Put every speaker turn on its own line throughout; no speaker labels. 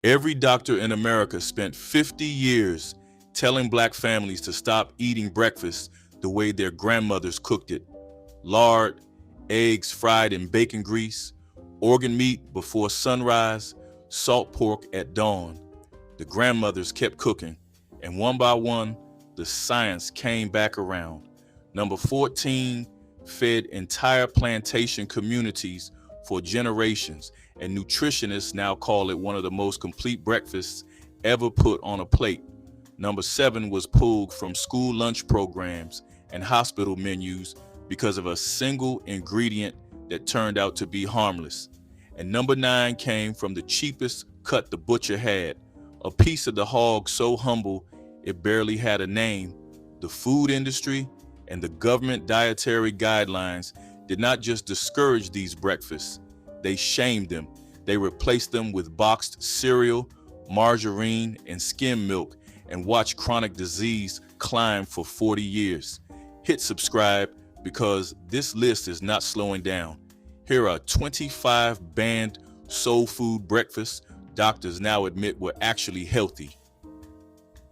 Every doctor in America spent 50 years telling black families to stop eating breakfast the way their grandmothers cooked it. Lard, eggs fried in bacon grease, organ meat before sunrise, salt pork at dawn. The grandmothers kept cooking, and one by one, the science came back around. Number 14 fed entire plantation communities for generations, and nutritionists now call it one of the most complete breakfasts ever put on a plate. Number 7 was pulled from school lunch programs and hospital menus because of a single ingredient that turned out to be harmless. And number 9 came from the cheapest cut the butcher had, a piece of the hog so humble it barely had a name. The food industry and the government dietary guidelines did not just discourage these breakfasts, they shamed them. They replaced them with boxed cereal, margarine, and skim milk, and watched chronic disease climb for 40 years. Hit subscribe because this list is not slowing down. Here are 25 banned soul food breakfasts doctors now admit were actually healthy.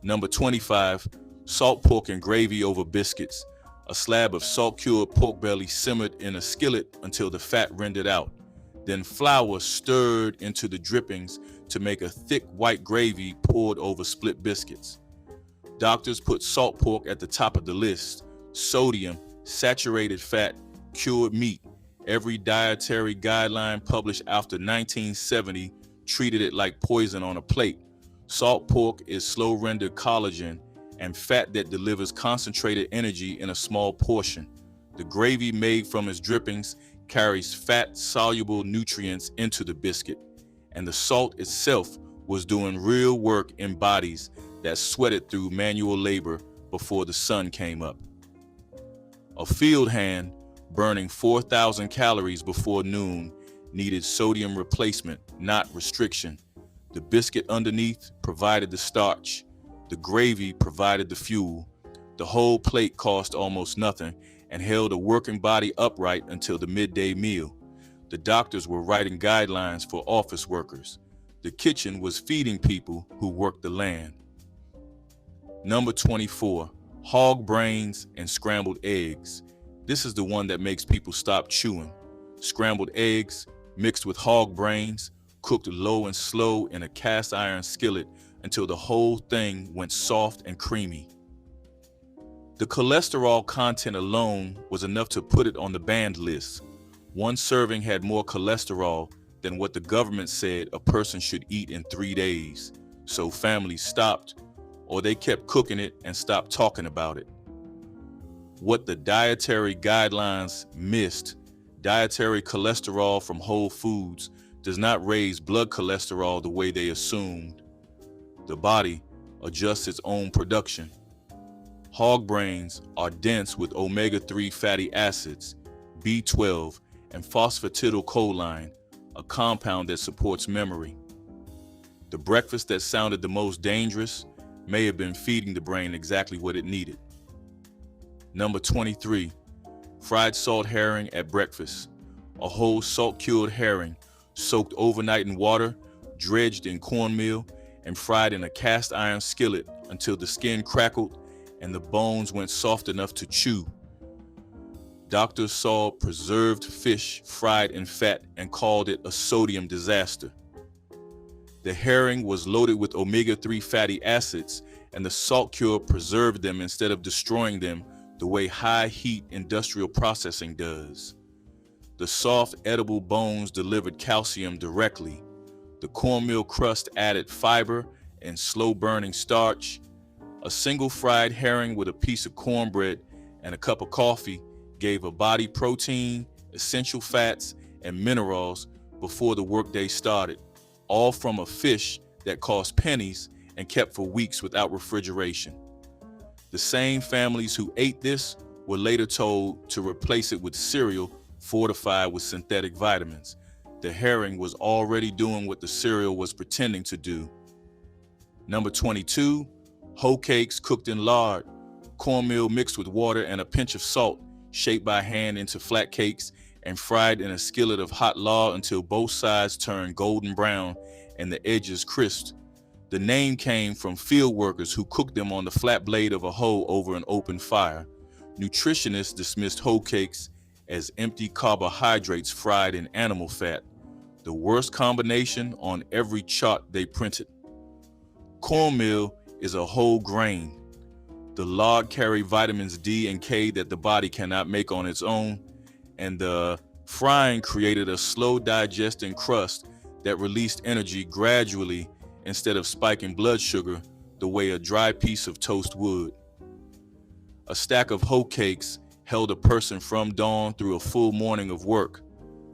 Number 25, salt pork and gravy over biscuits. A slab of salt-cured pork belly simmered in a skillet until the fat rendered out. Then flour stirred into the drippings to make a thick white gravy poured over split biscuits. Doctors put salt pork at the top of the list. Sodium, saturated fat, cured meat. Every dietary guideline published after 1970 treated it like poison on a plate. Salt pork is slow-rendered collagen and fat that delivers concentrated energy in a small portion. The gravy made from its drippings carries fat-soluble nutrients into the biscuit, and the salt itself was doing real work in bodies that sweated through manual labor before the sun came up. A field hand burning 4,000 calories before noon needed sodium replacement, not restriction. The biscuit underneath provided the starch. The gravy provided the fuel. The whole plate cost almost nothing and held a working body upright until the midday meal. The doctors were writing guidelines for office workers. The kitchen was feeding people who worked the land. Number 24, hog brains and scrambled eggs. This is the one that makes people stop chewing. Scrambled eggs mixed with hog brains, cooked low and slow in a cast iron skillet until the whole thing went soft and creamy. The cholesterol content alone was enough to put it on the banned list. One serving had more cholesterol than what the government said a person should eat in 3 days. So families stopped, or they kept cooking it and stopped talking about it. What the dietary guidelines missed, dietary cholesterol from whole foods does not raise blood cholesterol the way they assumed. The body adjusts its own production. Hog brains are dense with omega-3 fatty acids, B12, and phosphatidylcholine, a compound that supports memory. The breakfast that sounded the most dangerous may have been feeding the brain exactly what it needed. Number 23, fried salt herring at breakfast. A whole salt-cured herring soaked overnight in water, dredged in cornmeal, and fried in a cast iron skillet until the skin crackled and the bones went soft enough to chew. Doctors saw preserved fish fried in fat and called it a sodium disaster. The herring was loaded with omega-3 fatty acids, and the salt cure preserved them instead of destroying them the way high-heat industrial processing does. The soft, edible bones delivered calcium directly. The cornmeal crust added fiber and slow-burning starch. A single fried herring with a piece of cornbread and a cup of coffee gave a body protein, essential fats, and minerals before the workday started, all from a fish that cost pennies and kept for weeks without refrigeration. The same families who ate this were later told to replace it with cereal fortified with synthetic vitamins. The herring was already doing what the cereal was pretending to do. Number 22, hoe cakes cooked in lard, cornmeal mixed with water and a pinch of salt, shaped by hand into flat cakes and fried in a skillet of hot lard until both sides turned golden brown and the edges crisped. The name came from field workers who cooked them on the flat blade of a hoe over an open fire. Nutritionists dismissed hoe cakes as empty carbohydrates fried in animal fat, the worst combination on every chart they printed. Cornmeal is a whole grain. The lard carry vitamins D and K that the body cannot make on its own, and the frying created a slow digesting crust that released energy gradually instead of spiking blood sugar the way a dry piece of toast would. A stack of hoe cakes held a person from dawn through a full morning of work.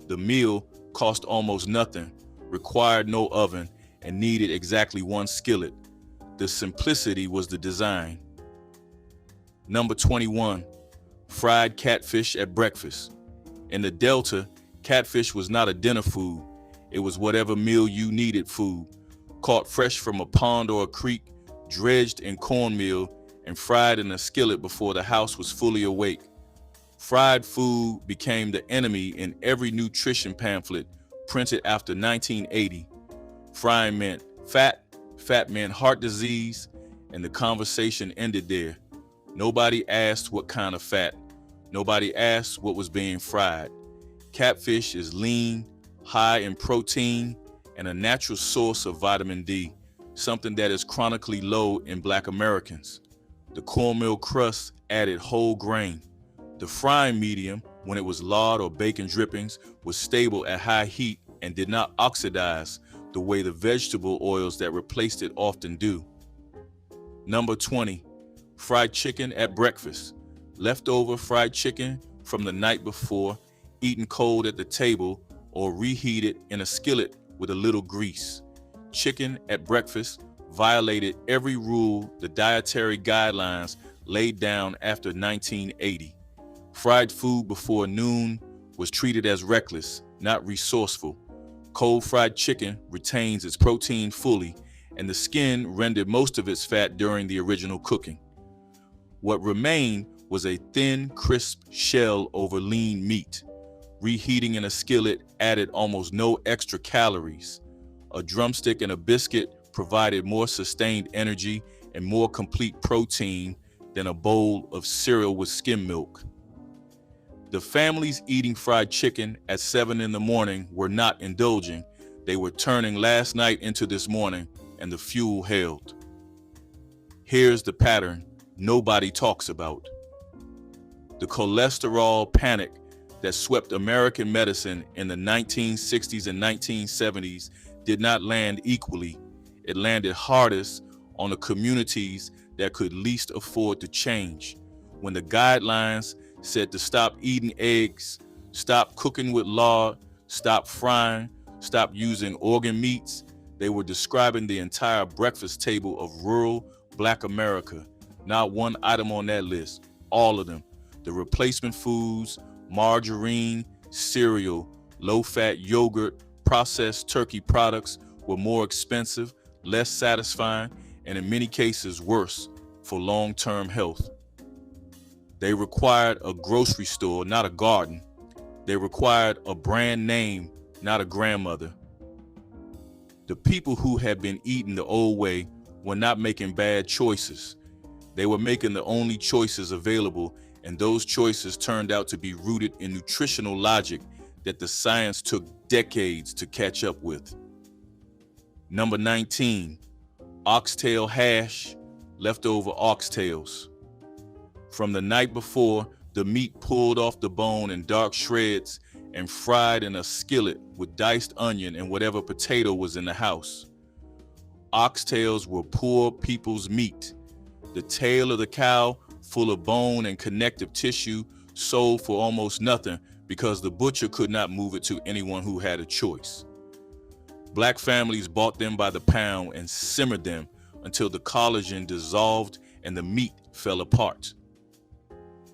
The meal cost almost nothing, required no oven, and needed exactly one skillet. The simplicity was the design. Number 21, fried catfish at breakfast. In the Delta, catfish was not a dinner food. It was whatever meal you needed food. Caught fresh from a pond or a creek, dredged in cornmeal, and fried in a skillet before the house was fully awake. Fried food became the enemy in every nutrition pamphlet printed after 1980. Frying meant fat, fat meant heart disease, and the conversation ended there. Nobody asked what kind of fat. Nobody asked what was being fried. Catfish is lean, high in protein, and a natural source of vitamin D, something that is chronically low in Black Americans. The cornmeal crust added whole grain. The frying medium, when it was lard or bacon drippings, was stable at high heat and did not oxidize the way the vegetable oils that replaced it often do. Number 20, fried chicken at breakfast. Leftover fried chicken from the night before, eaten cold at the table or reheated in a skillet with a little grease. Chicken at breakfast violated every rule the dietary guidelines laid down after 1980. Fried food before noon was treated as reckless, not resourceful. Cold fried chicken retains its protein fully, and the skin rendered most of its fat during the original cooking. What remained was a thin, crisp shell over lean meat. Reheating in a skillet added almost no extra calories. A drumstick and a biscuit provided more sustained energy and more complete protein than a bowl of cereal with skim milk. The families eating fried chicken at 7 in the morning were not indulging. They were turning last night into this morning, and the fuel held. Here's the pattern nobody talks about. The cholesterol panic that swept American medicine in the 1960s and 1970s did not land equally. It landed hardest on the communities that could least afford to change. When the guidelines said to stop eating eggs, stop cooking with lard, stop frying, stop using organ meats, they were describing the entire breakfast table of rural Black America. Not one item on that list, all of them. The replacement foods, margarine, cereal, low-fat yogurt, processed turkey products were more expensive, less satisfying, and in many cases worse for long-term health. They required a grocery store, not a garden. They required a brand name, not a grandmother. The people who had been eating the old way were not making bad choices. They were making the only choices available, and those choices turned out to be rooted in nutritional logic that the science took decades to catch up with. Number 19, oxtail hash, leftover oxtails. From the night before, the meat pulled off the bone in dark shreds and fried in a skillet with diced onion and whatever potato was in the house. Oxtails were poor people's meat. The tail of the cow, full of bone and connective tissue, sold for almost nothing because the butcher could not move it to anyone who had a choice. Black families bought them by the pound and simmered them until the collagen dissolved and the meat fell apart.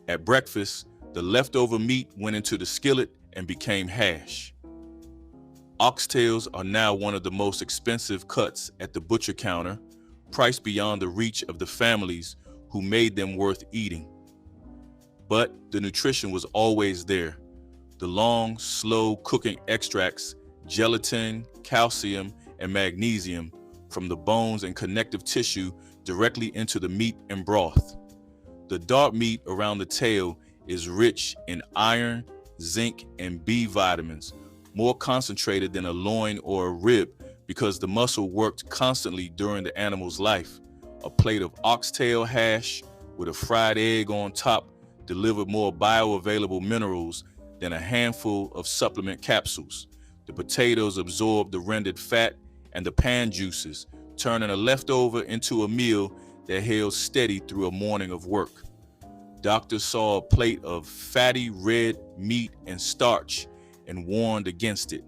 At breakfast, the leftover meat went into the skillet and became hash. Oxtails are now one of the most expensive cuts at the butcher counter, priced beyond the reach of the families who made them worth eating. But the nutrition was always there. The long, slow cooking extracts, gelatin, calcium, and magnesium from the bones and connective tissue directly into the meat and broth. The dark meat around the tail is rich in iron, zinc, and B vitamins, more concentrated than a loin or a rib because the muscle worked constantly during the animal's life. A plate of oxtail hash with a fried egg on top delivered more bioavailable minerals than a handful of supplement capsules. The potatoes absorbed the rendered fat and the pan juices, turning a leftover into a meal that held steady through a morning of work. Doctors saw a plate of fatty red meat and starch and warned against it.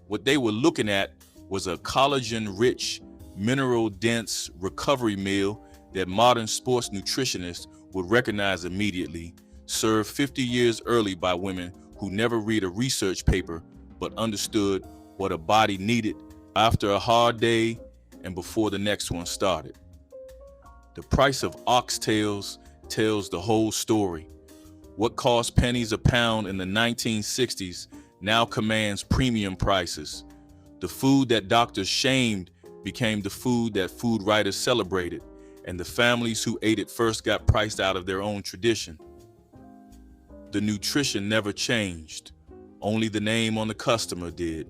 What they were looking at was a collagen-rich, mineral-dense recovery meal that modern sports nutritionists would recognize immediately, served 50 years early by women who never read a research paper but understood what a body needed after a hard day and before the next one started. The price of oxtails tells the whole story. What cost pennies a pound in the 1960s now commands premium prices. The food that doctors shamed became the food that food writers celebrated, and the families who ate it first got priced out of their own tradition. The nutrition never changed, only the name on the customer did.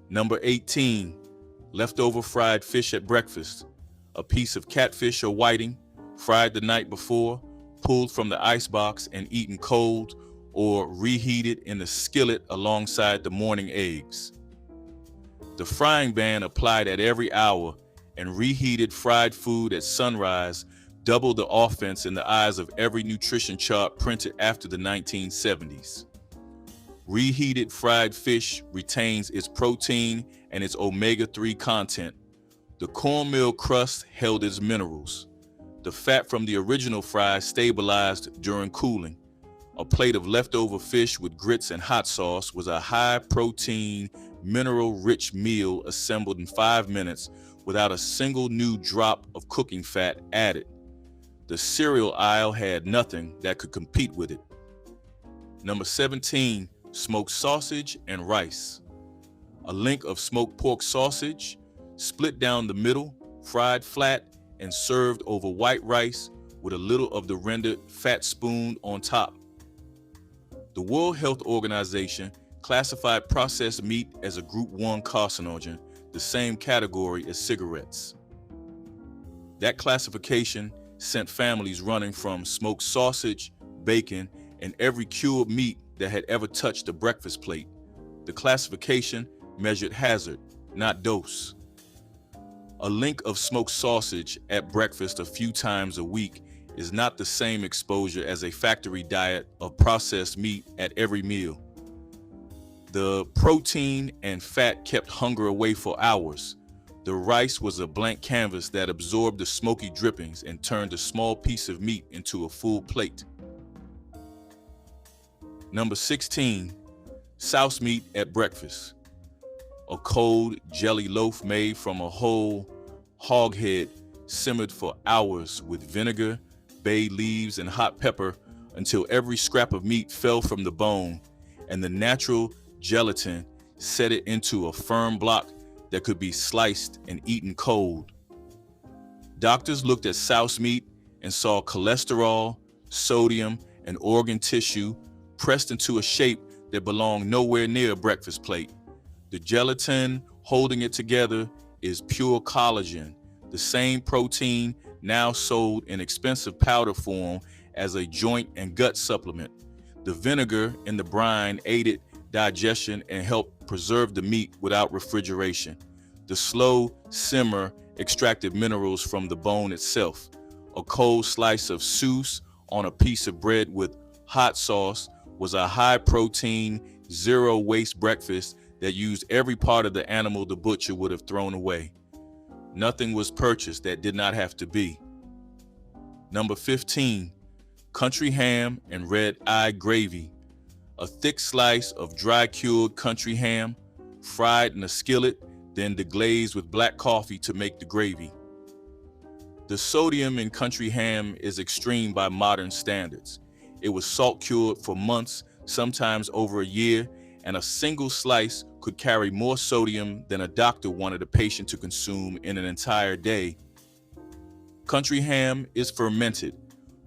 Number 18, leftover fried fish at breakfast. A piece of catfish or whiting, fried the night before, pulled from the icebox and eaten cold or reheated in the skillet alongside the morning eggs. The frying pan applied at every hour and reheated fried food at sunrise doubled the offense in the eyes of every nutrition chart printed after the 1970s. Reheated fried fish retains its protein and its omega-3 content. The cornmeal crust held its minerals. The fat from the original fry stabilized during cooling. A plate of leftover fish with grits and hot sauce was a high-protein, mineral-rich meal assembled in 5 minutes without a single new drop of cooking fat added. The cereal aisle had nothing that could compete with it. Number 17, smoked sausage and rice. A link of smoked pork sausage, split down the middle, fried flat, and served over white rice with a little of the rendered fat spoon on top. The World Health Organization classified processed meat as a Group 1 carcinogen, the same category as cigarettes. That classification sent families running from smoked sausage, bacon, and every cured meat that had ever touched a breakfast plate. The classification measured hazard, not dose. A link of smoked sausage at breakfast a few times a week is not the same exposure as a factory diet of processed meat at every meal. The protein and fat kept hunger away for hours. The rice was a blank canvas that absorbed the smoky drippings and turned a small piece of meat into a full plate. Number 16, souse meat at breakfast. A cold jelly loaf made from a whole hog head simmered for hours with vinegar, bay leaves, and hot pepper until every scrap of meat fell from the bone and the natural gelatin set it into a firm block that could be sliced and eaten cold. Doctors looked at souse meat and saw cholesterol, sodium, and organ tissue pressed into a shape that belonged nowhere near a breakfast plate. The gelatin holding it together is pure collagen, the same protein now sold in expensive powder form as a joint and gut supplement. The vinegar in the brine aided digestion and helped preserve the meat without refrigeration. The slow simmer extracted minerals from the bone itself. A cold slice of sauce on a piece of bread with hot sauce was a high-protein, zero-waste breakfast that used every part of the animal the butcher would have thrown away. Nothing was purchased that did not have to be. Number 15, country ham and red-eye gravy. A thick slice of dry-cured country ham, fried in a skillet, then deglazed with black coffee to make the gravy. The sodium in country ham is extreme by modern standards. It was salt cured for months, sometimes over a year, and a single slice could carry more sodium than a doctor wanted a patient to consume in an entire day. Country ham is fermented.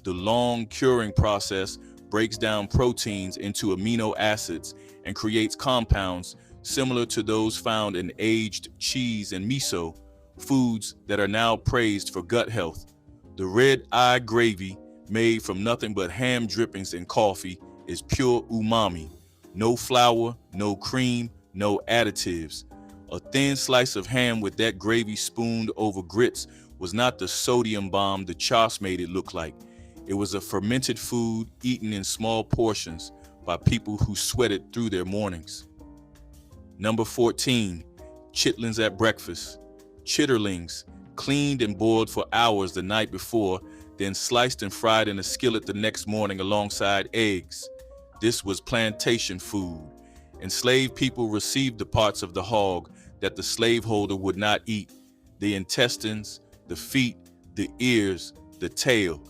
The long curing process breaks down proteins into amino acids and creates compounds similar to those found in aged cheese and miso, foods that are now praised for gut health. The red-eye gravy, made from nothing but ham drippings and coffee, is pure umami. No flour, no cream, no additives. A thin slice of ham with that gravy spooned over grits was not the sodium bomb the Chos made it look like. It was a fermented food eaten in small portions by people who sweated through their mornings. Number 14, chitlins at breakfast. Chitterlings, cleaned and boiled for hours the night before, then sliced and fried in a skillet the next morning alongside eggs. This was plantation food. Enslaved people received the parts of the hog that the slaveholder would not eat: the intestines, the feet, the ears, the tail.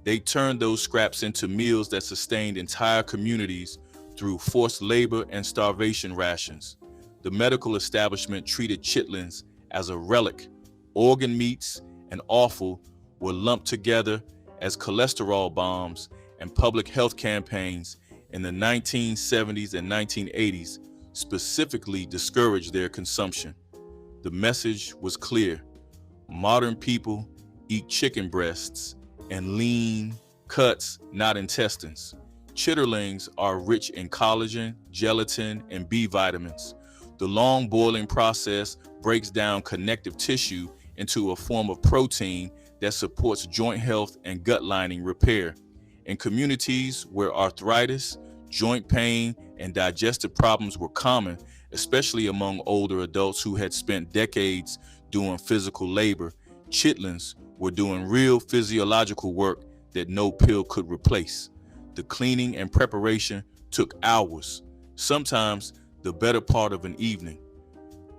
They turned those scraps into meals that sustained entire communities through forced labor and starvation rations. The medical establishment treated chitlins as a relic. Organ meats and offal were lumped together as cholesterol bombs, and public health campaigns in the 1970s and 1980s specifically discouraged their consumption. The message was clear: modern people eat chicken breasts and lean cuts, not intestines. Chitterlings are rich in collagen, gelatin, and B vitamins. The long boiling process breaks down connective tissue into a form of protein that supports joint health and gut lining repair. In communities where arthritis, joint pain, and digestive problems were common, especially among older adults who had spent decades doing physical labor, chitlins were doing real physiological work that no pill could replace. The cleaning and preparation took hours, sometimes the better part of an evening.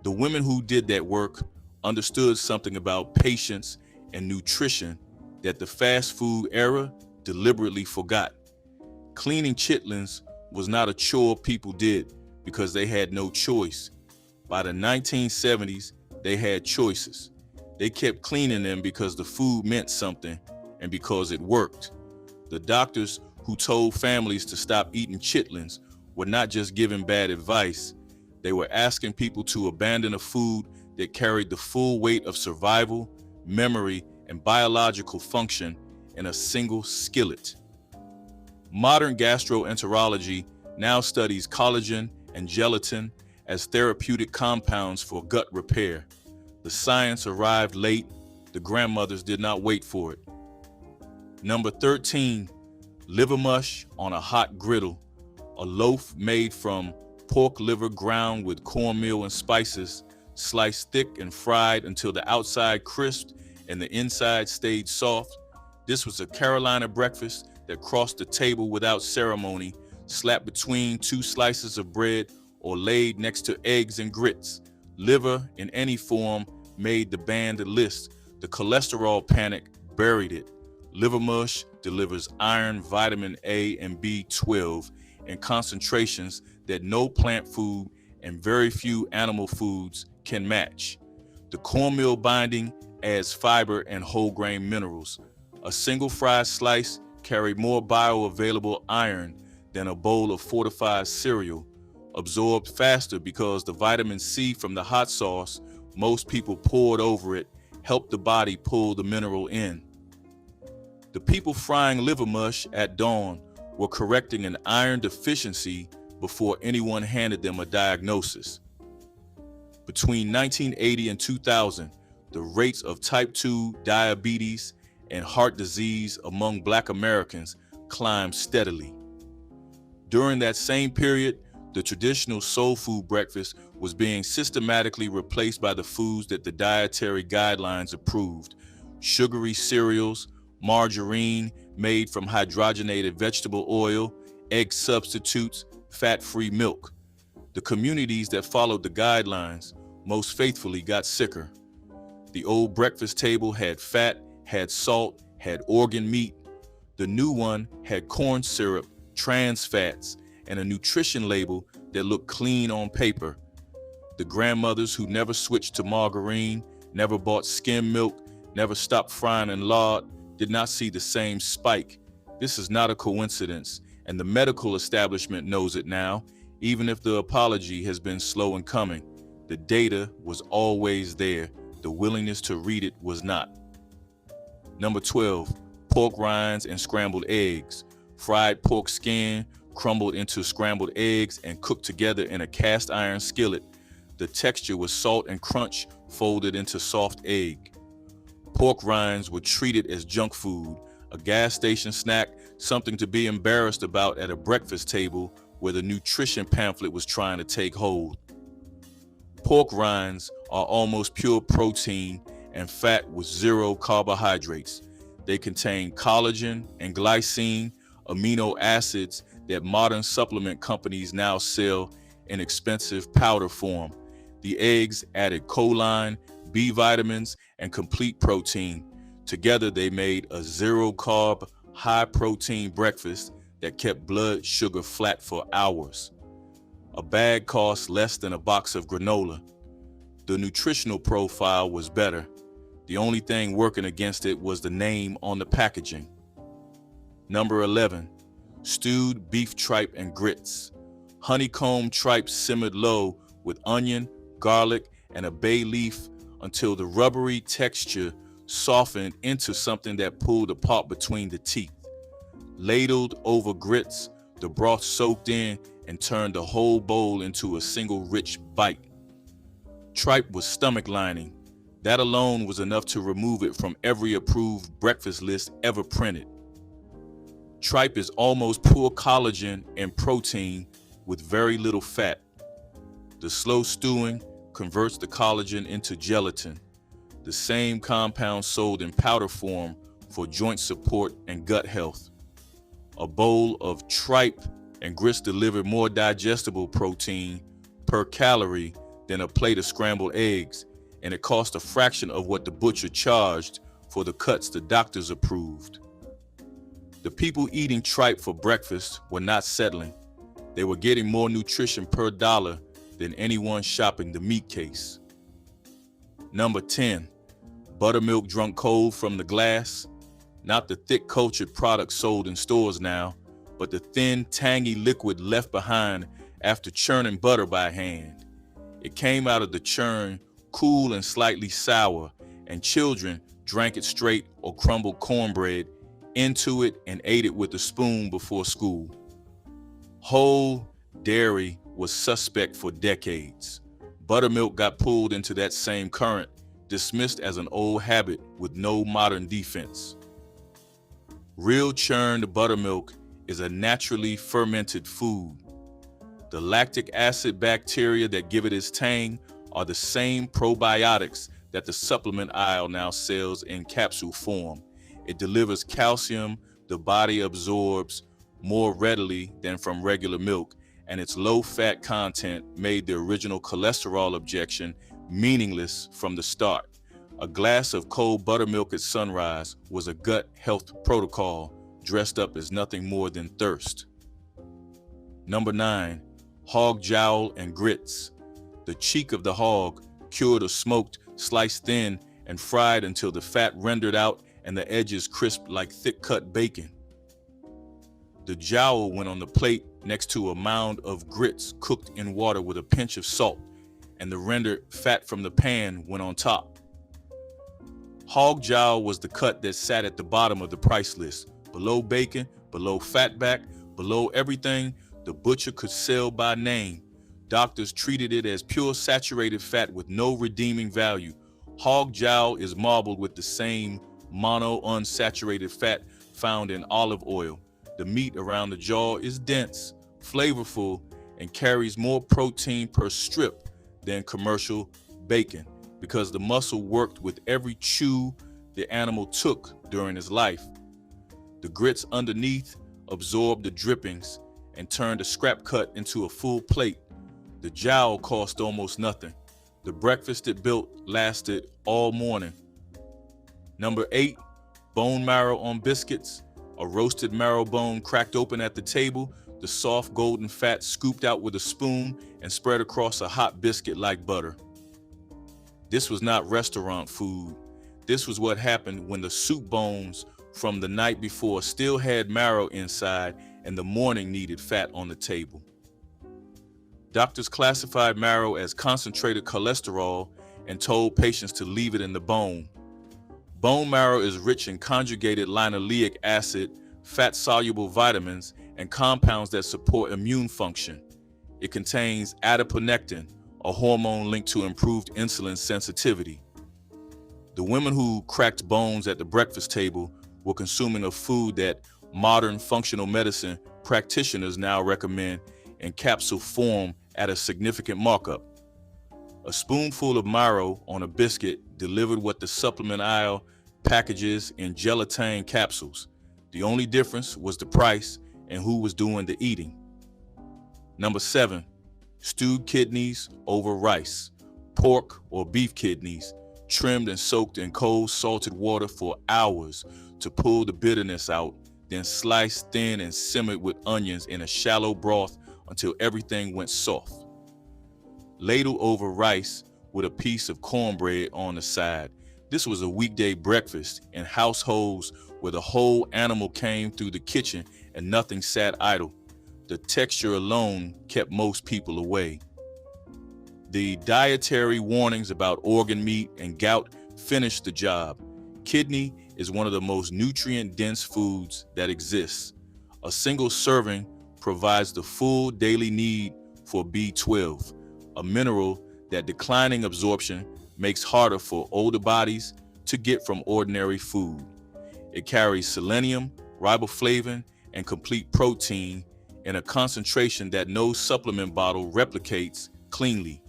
The women who did that work understood something about patience and nutrition that the fast food era deliberately forgot. Cleaning chitlins was not a chore people did because they had no choice. By the 1970s, they had choices. They kept cleaning them because the food meant something and because it worked. The doctors who told families to stop eating chitlins were not just giving bad advice. They were asking people to abandon a food that carried the full weight of survival, memory, and biological function in a single skillet. Modern gastroenterology now studies collagen and gelatin as therapeutic compounds for gut repair. The science arrived late. The grandmothers did not wait for it. Number 13, liver mush on a hot griddle. A loaf made from pork liver ground with cornmeal and spices, sliced thick and fried until the outside crisped and the inside stayed soft. This was a Carolina breakfast that crossed the table without ceremony, slapped between two slices of bread or laid next to eggs and grits. Liver in any form made the banned list. The cholesterol panic buried it. Liver mush delivers iron, vitamin A, and B12 in concentrations that no plant food and very few animal foods can match. The cornmeal binding adds fiber and whole grain minerals. A single fried slice carried more bioavailable iron than a bowl of fortified cereal, absorbed faster because the vitamin C from the hot sauce most people poured over it helped the body pull the mineral in. The people frying liver mush at dawn were correcting an iron deficiency before anyone handed them a diagnosis. Between 1980 and 2000, the rates of type 2 diabetes and heart disease among Black Americans climbed steadily. During that same period, the traditional soul food breakfast was being systematically replaced by the foods that the dietary guidelines approved: sugary cereals, margarine made from hydrogenated vegetable oil, egg substitutes, fat-free milk. The communities that followed the guidelines most faithfully got sicker. The old breakfast table had fat, had salt, had organ meat. The new one had corn syrup, trans fats, and a nutrition label that looked clean on paper. The grandmothers who never switched to margarine, never bought skim milk, never stopped frying in lard, did not see the same spike. This is not a coincidence, and the medical establishment knows it now, even if the apology has been slow in coming. The data was always there. The willingness to read it was not. Number 12, pork rinds and scrambled eggs. Fried pork skin, crumbled into scrambled eggs and cooked together in a cast iron skillet. The texture was salt and crunch folded into soft egg. Pork rinds were treated as junk food, a gas station snack, something to be embarrassed about at a breakfast table where the nutrition pamphlet was trying to take hold. Pork rinds are almost pure protein and fat with zero carbohydrates. They contain collagen and glycine, amino acids that modern supplement companies now sell in expensive powder form. The eggs added choline, B vitamins, and complete protein. Together they made a zero-carb, high-protein breakfast that kept blood sugar flat for hours. A bag cost less than a box of granola. The nutritional profile was better. The only thing working against it was the name on the packaging. Number 11, stewed beef tripe and grits. Honeycomb tripe simmered low with onion, garlic, and a bay leaf until the rubbery texture softened into something that pulled apart between the teeth. Ladled over grits, the broth soaked in and turned the whole bowl into a single rich bite. Tripe was stomach lining. That alone was enough to remove it from every approved breakfast list ever printed. Tripe is almost pure collagen and protein with very little fat. The slow stewing converts the collagen into gelatin, the same compound sold in powder form for joint support and gut health. A bowl of tripe and grits deliver more digestible protein per calorie than a plate of scrambled eggs, and it cost a fraction of what the butcher charged for the cuts the doctors approved. The people eating tripe for breakfast were not settling. They were getting more nutrition per dollar than anyone shopping the meat case. Number 10, buttermilk drunk cold from the glass. Not the thick cultured product sold in stores now, but the thin, tangy liquid left behind after churning butter by hand. It came out of the churn cool and slightly sour, and children drank it straight or crumbled cornbread into it and ate it with a spoon before school. Whole dairy was suspect for decades. Buttermilk got pulled into that same current, dismissed as an old habit with no modern defense. Real churned buttermilk is a naturally fermented food. The lactic acid bacteria that give it its tang are the same probiotics that the supplement aisle now sells in capsule form. It delivers calcium the body absorbs more readily than from regular milk, and its low-fat content made the original cholesterol objection meaningless from the start. A glass of cold buttermilk at sunrise was a gut health protocol dressed up as nothing more than thirst. Number 9, hog jowl and grits. The cheek of the hog, cured or smoked, sliced thin and fried until the fat rendered out and the edges crisp like thick-cut bacon. The jowl went on the plate next to a mound of grits cooked in water with a pinch of salt, and the rendered fat from the pan went on top. Hog jowl was the cut that sat at the bottom of the price list, below bacon, below fatback, below everything the butcher could sell by name. Doctors treated it as pure saturated fat with no redeeming value. Hog jowl is marbled with the same mono-unsaturated fat found in olive oil. The meat around the jaw is dense, flavorful, and carries more protein per strip than commercial bacon because the muscle worked with every chew the animal took during his life. The grits underneath absorbed the drippings and turned a scrap cut into a full plate. The jowl cost almost nothing. The breakfast it built lasted all morning. Number 8, bone marrow on biscuits. A roasted marrow bone cracked open at the table, the soft golden fat scooped out with a spoon and spread across a hot biscuit like butter. This was not restaurant food. This was what happened when the soup bones from the night before still had marrow inside and the morning needed fat on the table. Doctors classified marrow as concentrated cholesterol and told patients to leave it in the bone. Bone marrow is rich in conjugated linoleic acid, fat-soluble vitamins, and compounds that support immune function. It contains adiponectin, a hormone linked to improved insulin sensitivity. The women who cracked bones at the breakfast table were consuming a food that modern functional medicine practitioners now recommend in capsule form at a significant markup. A spoonful of marrow on a biscuit delivered what the supplement aisle packages in gelatin capsules. The only difference was the price and who was doing the eating. Number 7, stewed kidneys over rice. Pork or beef kidneys, trimmed and soaked in cold salted water for hours to pull the bitterness out, then sliced thin and simmered with onions in a shallow broth until everything went soft. Ladled over rice with a piece of cornbread on the side. This was a weekday breakfast in households where the whole animal came through the kitchen and nothing sat idle. The texture alone kept most people away. The dietary warnings about organ meat and gout finished the job. Kidney is one of the most nutrient-dense foods that exists. A single serving provides the full daily need for B12, a mineral that declining absorption makes harder for older bodies to get from ordinary food. It carries selenium, riboflavin, and complete protein in a concentration that no supplement bottle replicates cleanly.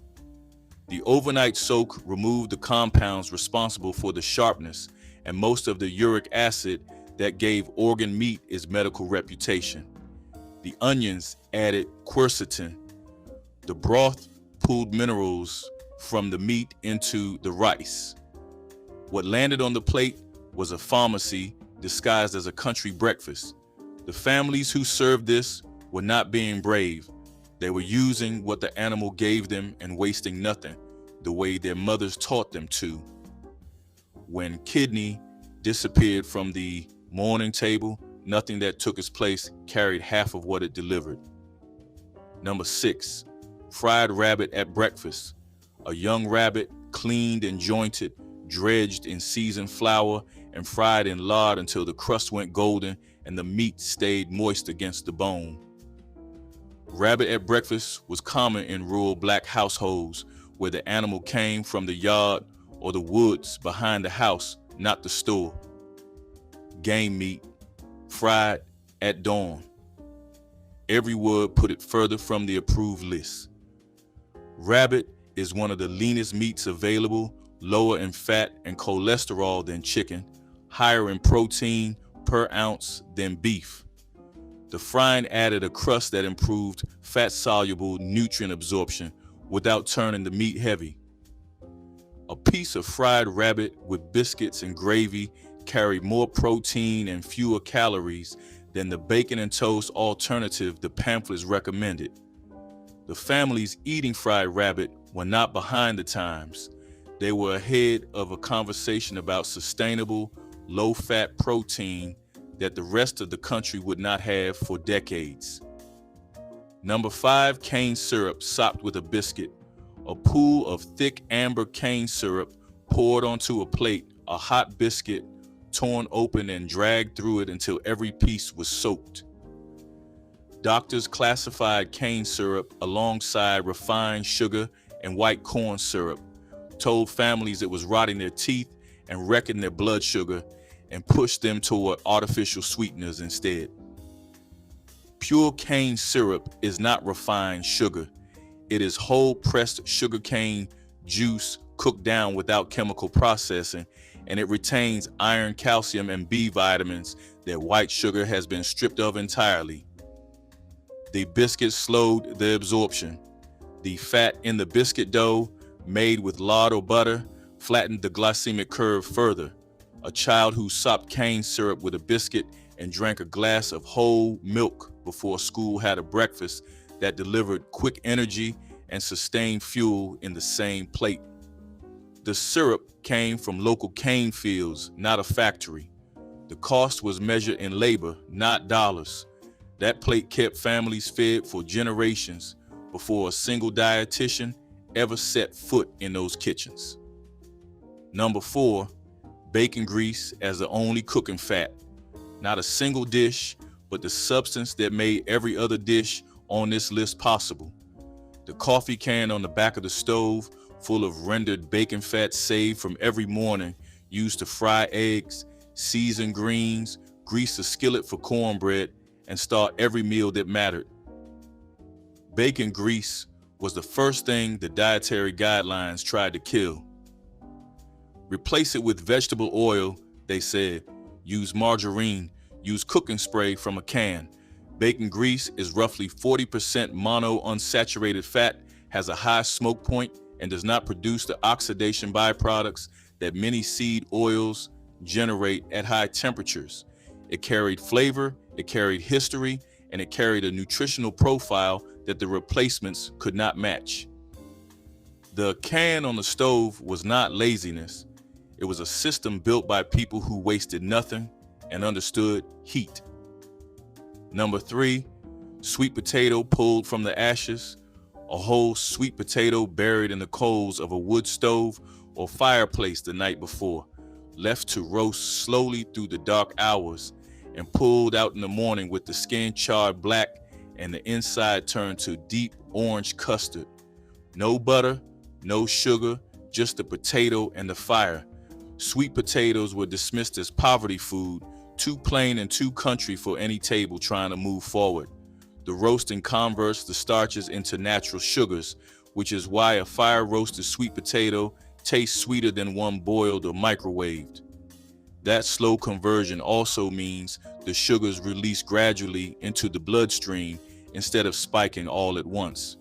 The overnight soak removed the compounds responsible for the sharpness and most of the uric acid that gave organ meat its medical reputation. The onions added quercetin. The broth pulled minerals from the meat into the rice. What landed on the plate was a pharmacy disguised as a country breakfast. The families who served this were not being brave. They were using what the animal gave them and wasting nothing, the way their mothers taught them to. When kidney disappeared from the morning table, nothing that took its place carried half of what it delivered. Number 6, fried rabbit at breakfast. A young rabbit, cleaned and jointed, dredged in seasoned flour, and fried in lard until the crust went golden and the meat stayed moist against the bone. Rabbit at breakfast was common in rural black households where the animal came from the yard or the woods behind the house, not the store. Game meat, fried at dawn. Every word put it further from the approved list. Rabbit is one of the leanest meats available, lower in fat and cholesterol than chicken, higher in protein per ounce than beef. The frying added a crust that improved fat-soluble nutrient absorption without turning the meat heavy. A piece of fried rabbit with biscuits and gravy carried more protein and fewer calories than the bacon and toast alternative the pamphlets recommended. The families eating fried rabbit were not behind the times. They were ahead of a conversation about sustainable, low-fat protein that the rest of the country would not have for decades. Number 5, cane syrup sopped with a biscuit. A pool of thick amber cane syrup poured onto a plate, a hot biscuit torn open and dragged through it until every piece was soaked. Doctors classified cane syrup alongside refined sugar and white corn syrup, told families it was rotting their teeth and wrecking their blood sugar, and pushed them toward artificial sweeteners instead. Pure cane syrup is not refined sugar. It is whole pressed sugarcane juice cooked down without chemical processing, and it retains iron, calcium, and B vitamins that white sugar has been stripped of entirely. The biscuit slowed the absorption. The fat in the biscuit dough, made with lard or butter, flattened the glycemic curve further. A child who sopped cane syrup with a biscuit and drank a glass of whole milk before school had a breakfast that delivered quick energy and sustained fuel in the same plate. The syrup came from local cane fields, not a factory. The cost was measured in labor, not dollars. That plate kept families fed for generations before a single dietitian ever set foot in those kitchens. Number 4, bacon grease as the only cooking fat. Not a single dish, but the substance that made every other dish on this list possible. The coffee can on the back of the stove, full of rendered bacon fat saved from every morning, used to fry eggs, season greens, grease a skillet for cornbread, and start every meal that mattered. Bacon grease was the first thing the dietary guidelines tried to kill. Replace it with vegetable oil, they said. Use margarine, use cooking spray from a can. Bacon grease is roughly 40% monounsaturated fat, has a high smoke point, and does not produce the oxidation byproducts that many seed oils generate at high temperatures. It carried flavor, it carried history, and it carried a nutritional profile that the replacements could not match. The can on the stove was not laziness. It was a system built by people who wasted nothing and understood heat. Number 3, sweet potato pulled from the ashes. A whole sweet potato buried in the coals of a wood stove or fireplace the night before, left to roast slowly through the dark hours and pulled out in the morning with the skin charred black and the inside turned to deep orange custard. No butter, no sugar, just the potato and the fire. Sweet potatoes were dismissed as poverty food, too plain and too country for any table trying to move forward. The roasting converts the starches into natural sugars, which is why a fire-roasted sweet potato tastes sweeter than one boiled or microwaved. That slow conversion also means the sugars release gradually into the bloodstream instead of spiking all at once.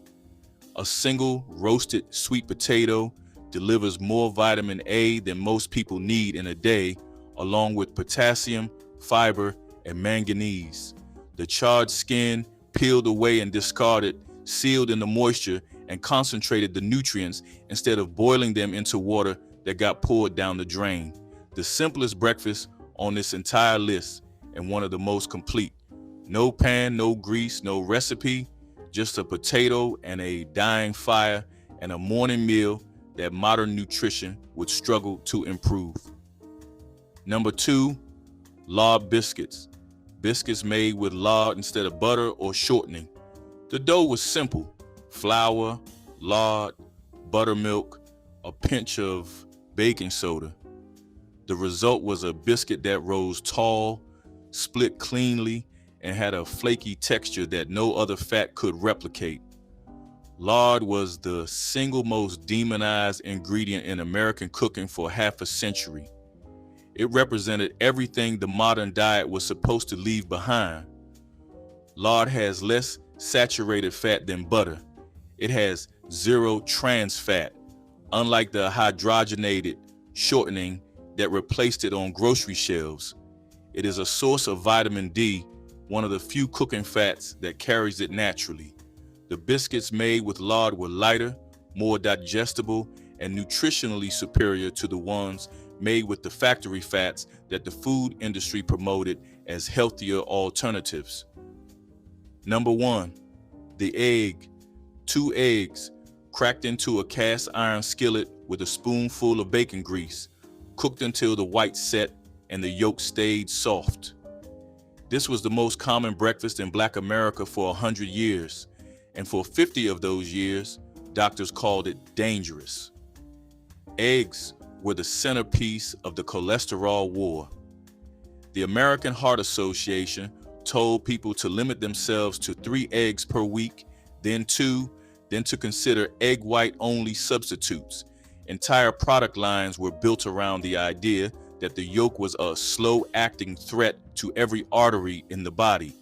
A single roasted sweet potato delivers more vitamin A than most people need in a day, along with potassium, fiber, and manganese. The charred skin, peeled away and discarded, sealed in the moisture and concentrated the nutrients instead of boiling them into water that got poured down the drain. The simplest breakfast on this entire list and one of the most complete. No pan, no grease, no recipe, just a potato and a dying fire and a morning meal that modern nutrition would struggle to improve. Number 2, lard biscuits. Biscuits made with lard instead of butter or shortening. The dough was simple: flour, lard, buttermilk, a pinch of baking soda. The result was a biscuit that rose tall, split cleanly, and had a flaky texture that no other fat could replicate. Lard was the single most demonized ingredient in American cooking for half a century. It represented everything the modern diet was supposed to leave behind. Lard has less saturated fat than butter. It has 0 trans fat, unlike the hydrogenated shortening that replaced it on grocery shelves. It is a source of vitamin D, one of the few cooking fats that carries it naturally. The biscuits made with lard were lighter, more digestible, and nutritionally superior to the ones made with the factory fats that the food industry promoted as healthier alternatives. Number 1, the egg. 2 eggs, cracked into a cast iron skillet with a spoonful of bacon grease, cooked until the white set and the yolk stayed soft. This was the most common breakfast in Black America for 100 years, and for 50 of those years, doctors called it dangerous. Eggs were the centerpiece of the cholesterol war. The American Heart Association told people to limit themselves to 3 eggs per week, then 2, then to consider egg white only substitutes. Entire product lines were built around the idea that the yolk was a slow-acting threat to every artery in the body.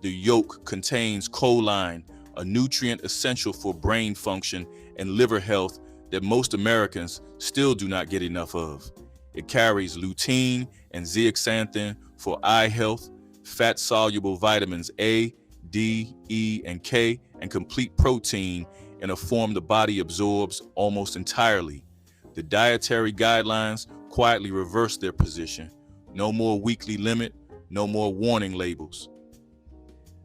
The yolk contains choline, a nutrient essential for brain function and liver health that most Americans still do not get enough of. It carries lutein and zeaxanthin for eye health, fat-soluble vitamins A, D, E, and K, and complete protein in a form the body absorbs almost entirely. The dietary guidelines quietly reversed their position. No more weekly limit, no more warning labels.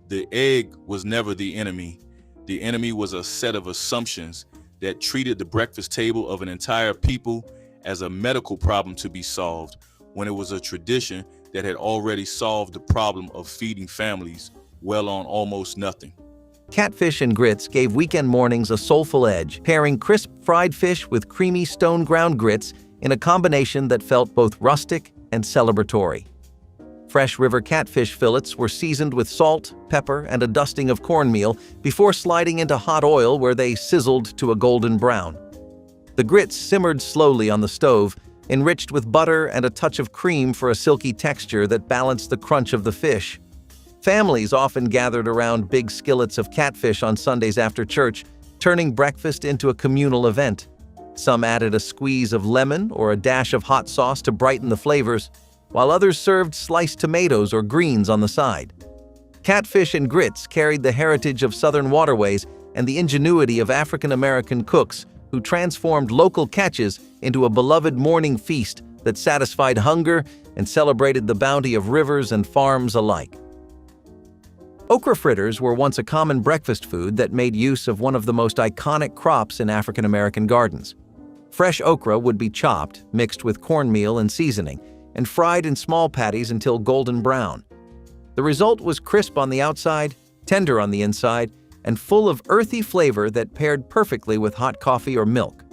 The egg was never the enemy. The enemy was a set of assumptions that treated the breakfast table of an entire people as a medical problem to be solved, when it was a tradition that had already solved the problem of feeding families well on almost nothing.
Catfish and grits gave weekend mornings a soulful edge, pairing crisp fried fish with creamy stone-ground grits in a combination that felt both rustic and celebratory. Fresh river catfish fillets were seasoned with salt, pepper, and a dusting of cornmeal before sliding into hot oil where they sizzled to a golden brown. The grits simmered slowly on the stove, enriched with butter and a touch of cream for a silky texture that balanced the crunch of the fish. Families often gathered around big skillets of catfish on Sundays after church, turning breakfast into a communal event. Some added a squeeze of lemon or a dash of hot sauce to brighten the flavors, while others served sliced tomatoes or greens on the side. Catfish and grits carried the heritage of southern waterways and the ingenuity of African-American cooks who transformed local catches into a beloved morning feast that satisfied hunger and celebrated the bounty of rivers and farms alike. Okra fritters were once a common breakfast food that made use of one of the most iconic crops in African-American gardens. Fresh okra would be chopped, mixed with cornmeal and seasoning, and fried in small patties until golden brown. The result was crisp on the outside, tender on the inside, and full of earthy flavor that paired perfectly with hot coffee or milk.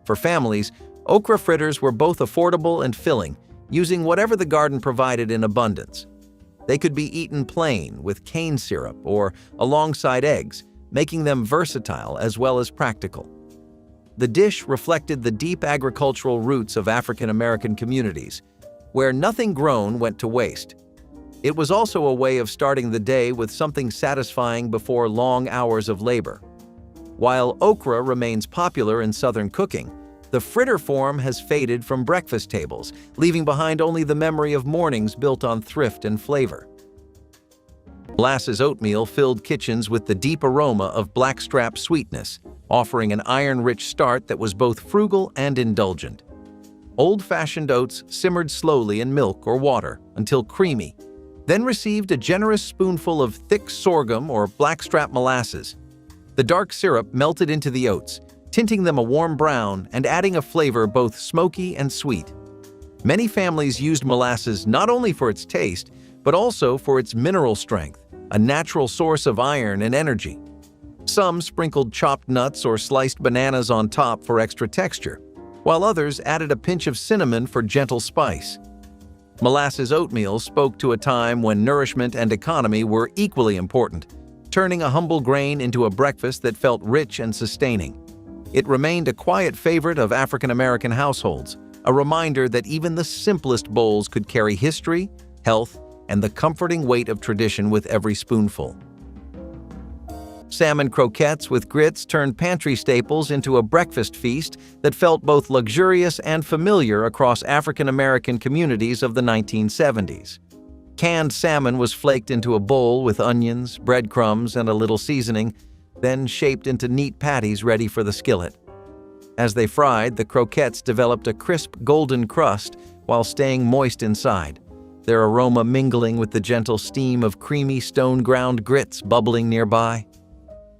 For families, okra fritters were both affordable and filling, using whatever the garden provided in abundance. They could be eaten plain with cane syrup or alongside eggs, making them versatile as well as practical. The dish reflected the deep agricultural roots of African American communities, where nothing grown went to waste. It was also a way of starting the day with something satisfying before long hours of labor. While okra remains popular in Southern cooking, the fritter form has faded from breakfast tables, leaving behind only the memory of mornings built on thrift and flavor. Molasses oatmeal filled kitchens with the deep aroma of blackstrap sweetness, offering an iron-rich start that was both frugal and indulgent. Old-fashioned oats simmered slowly in milk or water until creamy, then received a generous spoonful of thick sorghum or blackstrap molasses. The dark syrup melted into the oats, tinting them a warm brown and adding a flavor both smoky and sweet. Many families used molasses not only for its taste, but also for its mineral strength, a natural source of iron and energy. Some sprinkled chopped nuts or sliced bananas on top for extra texture, while others added a pinch of cinnamon for gentle spice. Molasses oatmeal spoke to a time when nourishment and economy were equally important, turning a humble grain into a breakfast that felt rich and sustaining. It remained a quiet favorite of African American households, a reminder that even the simplest bowls could carry history, health, and the comforting weight of tradition with every spoonful. Salmon croquettes with grits turned pantry staples into a breakfast feast that felt both luxurious and familiar across African American communities of the 1970s. Canned salmon was flaked into a bowl with onions, breadcrumbs, and a little seasoning, then shaped into neat patties ready for the skillet. As they fried, the croquettes developed a crisp golden crust while staying moist inside, their aroma mingling with the gentle steam of creamy stone-ground grits bubbling nearby.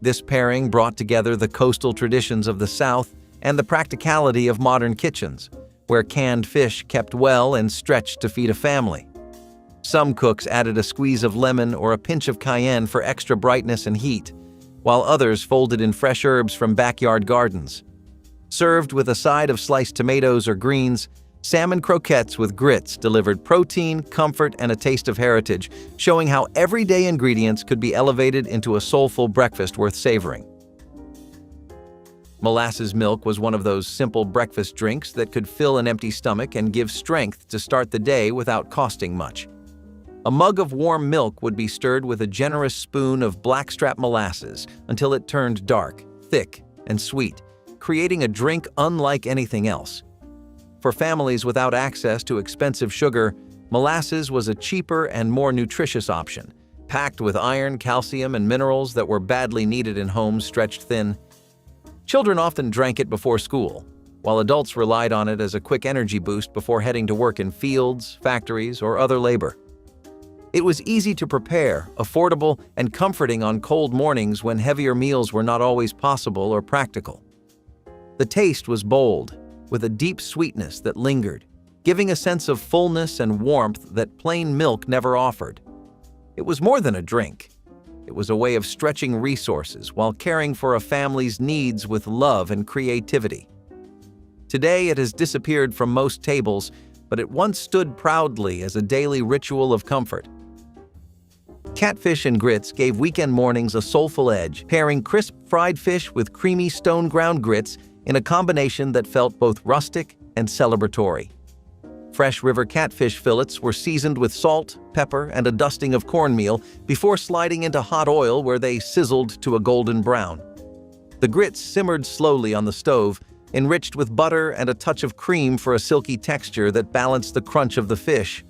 This pairing brought together the coastal traditions of the South and the practicality of modern kitchens, where canned fish kept well and stretched to feed a family. Some cooks added a squeeze of lemon or a pinch of cayenne for extra brightness and heat, while others folded in fresh herbs from backyard gardens. Served with a side of sliced tomatoes or greens, salmon croquettes with grits delivered protein, comfort, and a taste of heritage, showing how everyday ingredients could be elevated into a soulful breakfast worth savoring. Molasses milk was one of those simple breakfast drinks that could fill an empty stomach and give strength to start the day without costing much. A mug of warm milk would be stirred with a generous spoon of blackstrap molasses until it turned dark, thick, and sweet, creating a drink unlike anything else. For families without access to expensive sugar, molasses was a cheaper and more nutritious option, packed with iron, calcium, and minerals that were badly needed in homes stretched thin. Children often drank it before school, while adults relied on it as a quick energy boost before heading to work in fields, factories, or other labor. It was easy to prepare, affordable, and comforting on cold mornings when heavier meals were not always possible or practical. The taste was bold, with a deep sweetness that lingered, giving a sense of fullness and warmth that plain milk never offered. It was more than a drink. It was a way of stretching resources while caring for a family's needs with love and creativity. Today, it has disappeared from most tables, but it once stood proudly as a daily ritual of comfort. Catfish and grits gave weekend mornings a soulful edge, pairing crisp fried fish with creamy stone-ground grits in a combination that felt both rustic and celebratory. Fresh river catfish fillets were seasoned with salt, pepper, and a dusting of cornmeal before sliding into hot oil where they sizzled to a golden brown. The grits simmered slowly on the stove, enriched with butter and a touch of cream for a silky texture that balanced the crunch of the fish.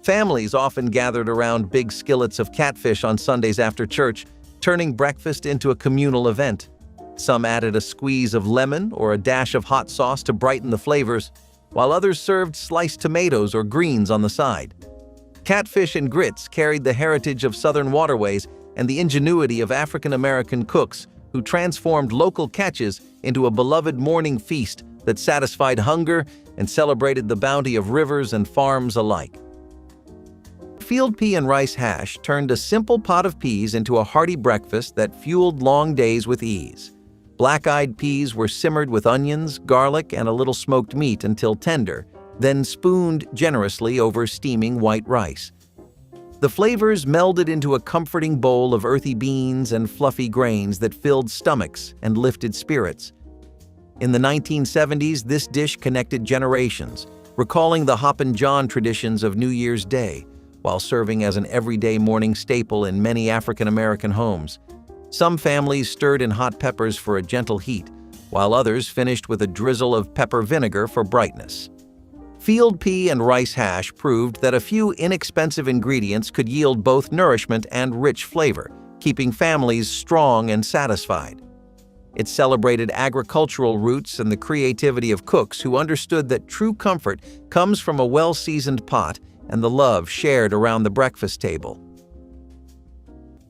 Families often gathered around big skillets of catfish on Sundays after church, turning breakfast into a communal event. Some added a squeeze of lemon or a dash of hot sauce to brighten the flavors, while others served sliced tomatoes or greens on the side. Catfish and grits carried the heritage of southern waterways and the ingenuity of African-American cooks who transformed local catches into a beloved morning feast that satisfied hunger and celebrated the bounty of rivers and farms alike. Field pea and rice hash turned a simple pot of peas into a hearty breakfast that fueled long days with ease. Black-eyed peas were simmered with onions, garlic, and a little smoked meat until tender, then spooned generously over steaming white rice. The flavors melded into a comforting bowl of earthy beans and fluffy grains that filled stomachs and lifted spirits. In the 1970s, this dish connected generations, recalling the Hoppin' John traditions of New Year's Day, while serving as an everyday morning staple in many African-American homes. Some families stirred in hot peppers for a gentle heat, while others finished with a drizzle of pepper vinegar for brightness. Field pea and rice hash proved that a few inexpensive ingredients could yield both nourishment and rich flavor, keeping families strong and satisfied. It celebrated agricultural roots and the creativity of cooks who understood that true comfort comes from a well-seasoned pot and the love shared around the breakfast table.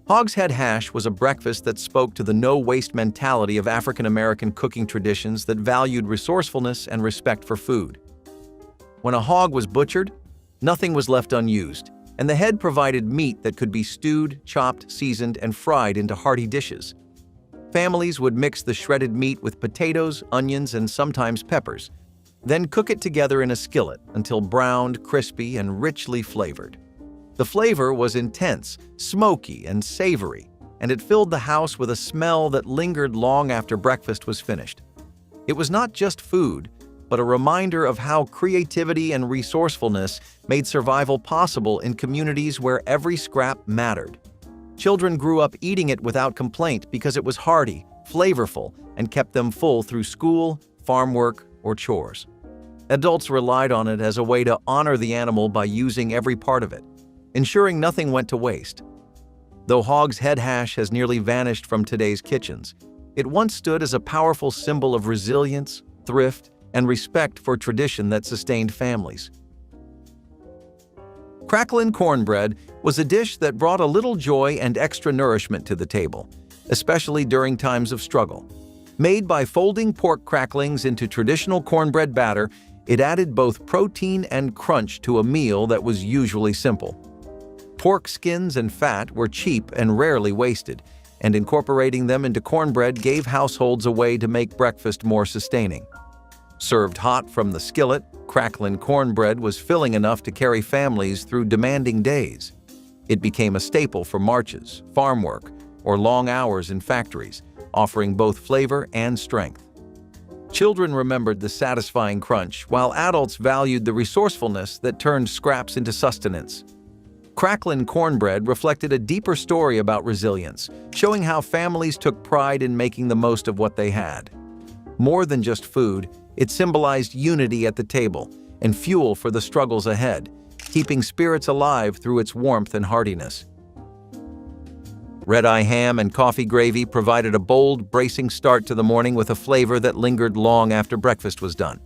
Hogshead hash was a breakfast that spoke to the no-waste mentality of African-American cooking traditions that valued resourcefulness and respect for food. When a hog was butchered, nothing was left unused, and the head provided meat that could be stewed, chopped, seasoned, and fried into hearty dishes. Families would mix the shredded meat with potatoes, onions, and sometimes peppers, then cook it together in a skillet until browned, crispy, and richly flavored. The flavor was intense, smoky, and savory, and it filled the house with a smell that lingered long after breakfast was finished. It was not just food, but a reminder of how creativity and resourcefulness made survival possible in communities where every scrap mattered. Children grew up eating it without complaint because it was hearty, flavorful, and kept them full through school, farm work, or chores. Adults relied on it as a way to honor the animal by using every part of it, ensuring nothing went to waste. Though hogshead hash has nearly vanished from today's kitchens, it once stood as a powerful symbol of resilience, thrift, and respect for tradition that sustained families. Cracklin' cornbread was a dish that brought a little joy and extra nourishment to the table, especially during times of struggle. Made by folding pork cracklings into traditional cornbread batter, it added both protein and crunch to a meal that was usually simple. Pork skins and fat were cheap and rarely wasted, and incorporating them into cornbread gave households a way to make breakfast more sustaining. Served hot from the skillet, cracklin' cornbread was filling enough to carry families through demanding days. It became a staple for marches, farm work, or long hours in factories, offering both flavor and strength. Children remembered the satisfying crunch, while adults valued the resourcefulness that turned scraps into sustenance. Cracklin' cornbread reflected a deeper story about resilience, showing how families took pride in making the most of what they had. More than just food, it symbolized unity at the table and fuel for the struggles ahead, keeping spirits alive through its warmth and heartiness. Red-eye ham and coffee gravy provided a bold, bracing start to the morning with a flavor that lingered long after breakfast was done.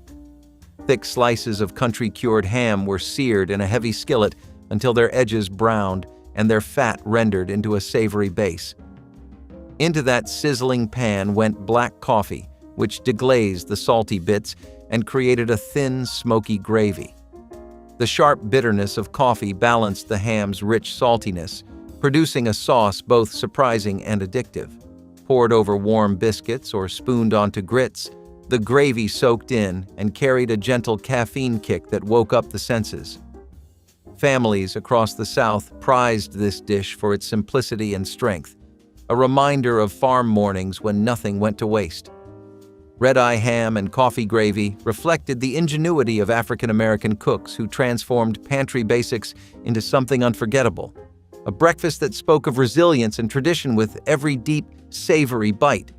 Thick slices of country-cured ham were seared in a heavy skillet until their edges browned and their fat rendered into a savory base. Into that sizzling pan went black coffee, which deglazed the salty bits and created a thin, smoky gravy. The sharp bitterness of coffee balanced the ham's rich saltiness, producing a sauce both surprising and addictive. Poured over warm biscuits or spooned onto grits, the gravy soaked in and carried a gentle caffeine kick that woke up the senses. Families across the South prized this dish for its simplicity and strength, a reminder of farm mornings when nothing went to waste. Red-eye ham and coffee gravy reflected the ingenuity of African-American cooks who transformed pantry basics into something unforgettable, a breakfast that spoke of resilience and tradition with every deep, savory bite.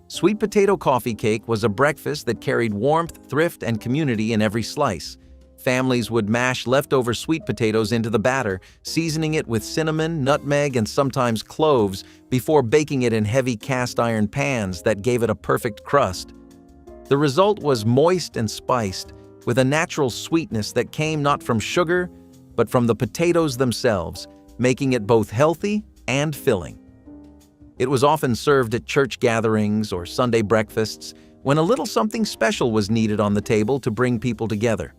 Sweet potato coffee cake was a breakfast that carried warmth, thrift, and community in every slice. Families would mash leftover sweet potatoes into the batter, seasoning it with cinnamon, nutmeg, and sometimes cloves before baking it in heavy cast-iron pans that gave it a perfect crust. The result was moist and spiced, with a natural sweetness that came not from sugar, but from the potatoes themselves, making it both healthy and filling. It was often served at church gatherings or Sunday breakfasts when a little something special was needed on the table to bring people together.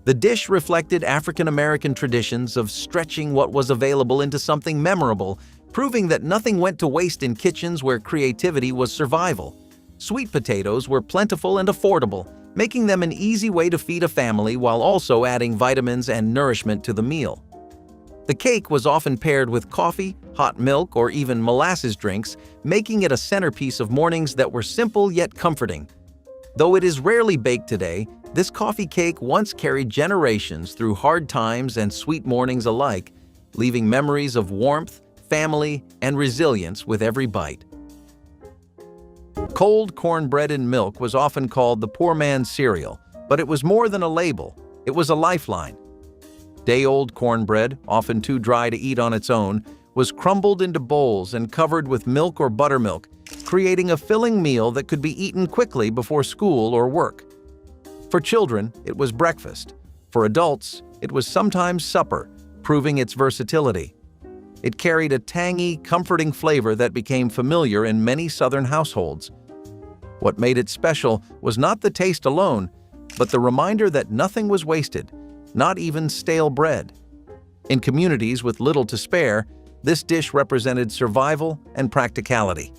The dish reflected African-American traditions of stretching what was available into something memorable, proving that nothing went to waste in kitchens where creativity was survival. Sweet potatoes were plentiful and affordable, making them an easy way to feed a family while also adding vitamins and nourishment to the meal. The cake was often paired with coffee, hot milk, or even molasses drinks, making it a centerpiece of mornings that were simple yet comforting. Though it is rarely baked today, this coffee cake once carried generations through hard times and sweet mornings alike, leaving memories of warmth, family, and resilience with every bite. Cold cornbread and milk was often called the poor man's cereal, but it was more than a label. It was a lifeline. Day-old cornbread, often too dry to eat on its own, was crumbled into bowls and covered with milk or buttermilk, creating a filling meal that could be eaten quickly before school or work. For children, it was breakfast. For adults, it was sometimes supper, proving its versatility. It carried a tangy, comforting flavor that became familiar in many Southern households. What made it special was not the taste alone, but the reminder that nothing was wasted, not even stale bread. In communities with little to spare, this dish represented survival and practicality.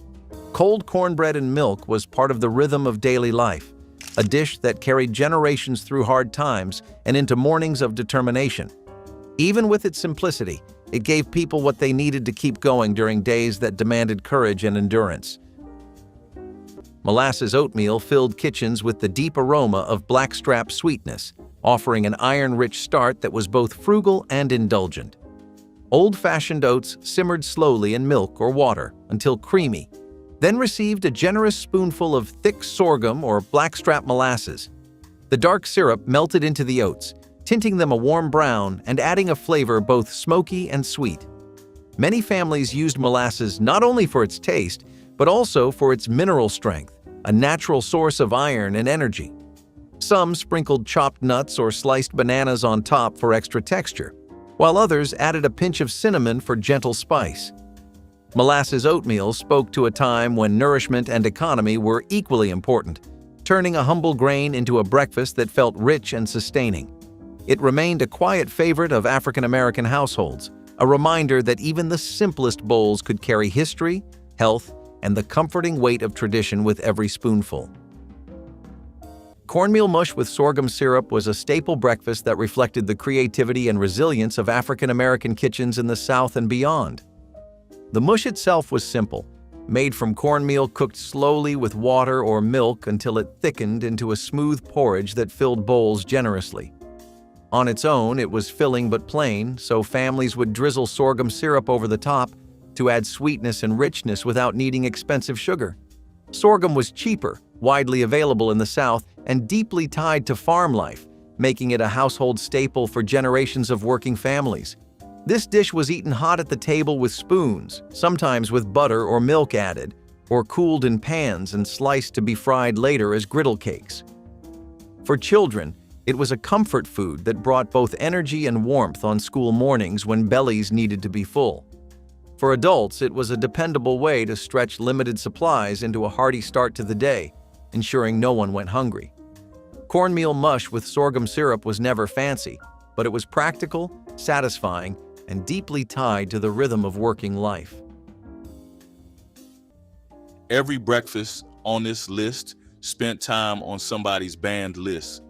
Cold cornbread and milk was part of the rhythm of daily life, a dish that carried generations through hard times and into mornings of determination. Even with its simplicity, it gave people what they needed to keep going during days that demanded courage and endurance. Molasses oatmeal filled kitchens with the deep aroma of blackstrap sweetness, offering an iron-rich start that was both frugal and indulgent. Old-fashioned oats simmered slowly in milk or water until creamy, then received a generous spoonful of thick sorghum or blackstrap molasses. The dark syrup melted into the oats, tinting them a warm brown and adding a flavor both smoky and sweet. Many families used molasses not only for its taste, but also for its mineral strength, a natural source of iron and energy. Some sprinkled chopped nuts or sliced bananas on top for extra texture, while others added a pinch of cinnamon for gentle spice. Molasses oatmeal spoke to a time when nourishment and economy were equally important, turning a humble grain into a breakfast that felt rich and sustaining. It remained a quiet favorite of African-American households, a reminder that even the simplest bowls could carry history, health, and the comforting weight of tradition with every spoonful. Cornmeal mush with sorghum syrup was a staple breakfast that reflected the creativity and resilience of African-American kitchens in the South and beyond. The mush itself was simple, made from cornmeal cooked slowly with water or milk until it thickened into a smooth porridge that filled bowls generously. On its own, it was filling but plain, so families would drizzle sorghum syrup over the top to add sweetness and richness without needing expensive sugar. Sorghum was cheaper, widely available in the South, and deeply tied to farm life, making it a household staple for generations of working families. This dish was eaten hot at the table with spoons, sometimes with butter or milk added, or cooled in pans and sliced to be fried later as griddle cakes. For children, it was a comfort food that brought both energy and warmth on school mornings when bellies needed to be full. For adults, it was a dependable way to stretch limited supplies into a hearty start to the day, ensuring no one went hungry. Cornmeal mush with sorghum syrup was never fancy, but it was practical, satisfying, and deeply tied to the rhythm of working life.
Every breakfast on this list spent time on somebody's banned list,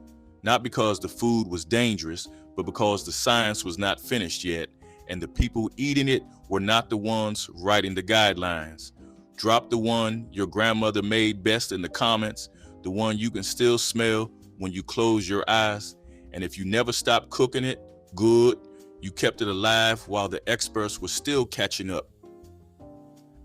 not because the food was dangerous, but because the science was not finished yet, and the people eating it were not the ones writing the guidelines. Drop the one your grandmother made best in the comments, the one you can still smell when you close your eyes. And if you never stopped cooking it, good, you kept it alive while the experts were still catching up.